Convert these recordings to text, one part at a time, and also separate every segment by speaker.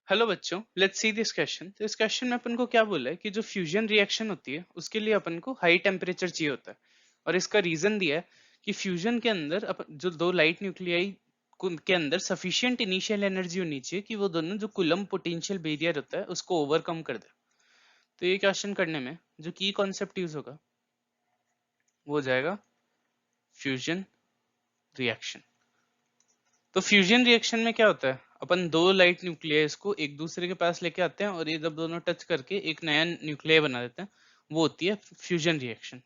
Speaker 1: Hello बच्चों, let's see this question. तो इस क्वेश्चन में अपन को क्या बोला है कि जो फ्यूजन रिएक्शन होती है उसके लिए अपन को हाई टेम्परेचर चाहिए होता है। और इसका रीजन दिया है कि फ्यूजन के अंदर जो दो लाइट न्यूक्लियाई के अंदर सफिशिएंट इनिशियल एनर्जी होनी चाहिए कि वो दोनों जो कुलम पोटेंशियल बैरियर होता है उसको ओवरकम कर दे। तो ये क्वेश्चन करने में जो की कॉन्सेप्ट यूज होगा वो हो जाएगा फ्यूजन रिएक्शन। तो फ्यूजन रिएक्शन में क्या होता है, अपन दो लाइट न्यूक्लियस को एक दूसरे के पास लेके आते हैं और ये जब दोनों टच करके एक नया न्यूक्लियर बना देते हैं, वो होती है फ्यूजन रिएक्शन।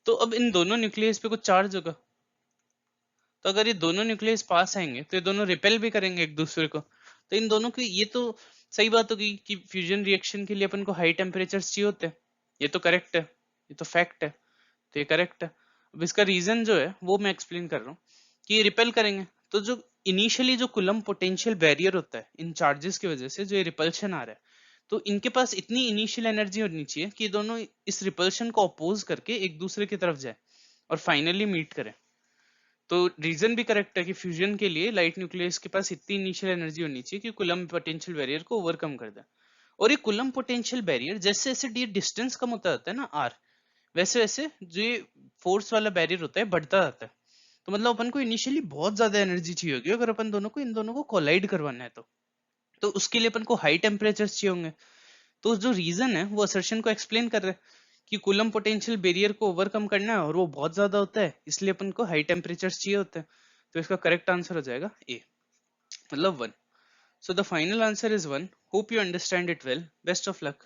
Speaker 1: तो अब इन दोनों न्यूक्लियस पे कुछ चार्ज होगा, तो अगर ये दोनों न्यूक्लियस पास आएंगे तो ये दोनों रिपेल भी करेंगे एक दूसरे को। तो इन दोनों की ये तो सही बात होगी कि फ्यूजन रिएक्शन के लिए अपन को हाई टेम्परेचर चाहिए होते हैं। ये तो करेक्ट है, ये तो फैक्ट है, तो ये करेक्ट है। अब इसका रीजन जो है वो मैं एक्सप्लेन कर रहा हूँ कि ये रिपेल करेंगे। तो जो इनिशियली जो कुलम पोटेंशियल बैरियर होता है इन चार्जेस की वजह से जो ये रिपल्शन आ रहा है, तो इनके पास इतनी इनिशियल एनर्जी होनी चाहिए कि दोनों इस रिपल्शन को अपोज करके एक दूसरे की तरफ जाए और फाइनली मीट करें। तो रीजन भी करेक्ट है कि फ्यूजन के लिए लाइट न्यूक्लियस के पास इतनी इनिशियल एनर्जी होनी चाहिए कि कुलम पोटेंशियल बैरियर को ओवरकम कर दे। और ये कुलम पोटेंशियल बैरियर जैसे जैसे ये डिस्टेंस कम होता जाता है ना आर, वैसे वैसे जो ये फोर्स वाला बैरियर होता है बढ़ता जाता है। तो मतलब अपन को इनिशियली बहुत ज्यादा एनर्जी चाहिए होगी अगर अपन दोनों को इन दोनों को कोलाइड करवाना है तो उसके लिए अपन को हाई टेम्परेचर चाहिए होंगे। तो जो रीजन है वो असर्शन को एक्सप्लेन कर रहा है कि कूलम पोटेंशियल बैरियर को ओवरकम करना है और वो बहुत ज्यादा होता है, इसलिए अपन को हाई टेम्परेचर चाहिए होते हैं। तो इसका करेक्ट आंसर हो जाएगा ए, मतलब one. So the final answer is one. Hope you understand it well. Best of luck.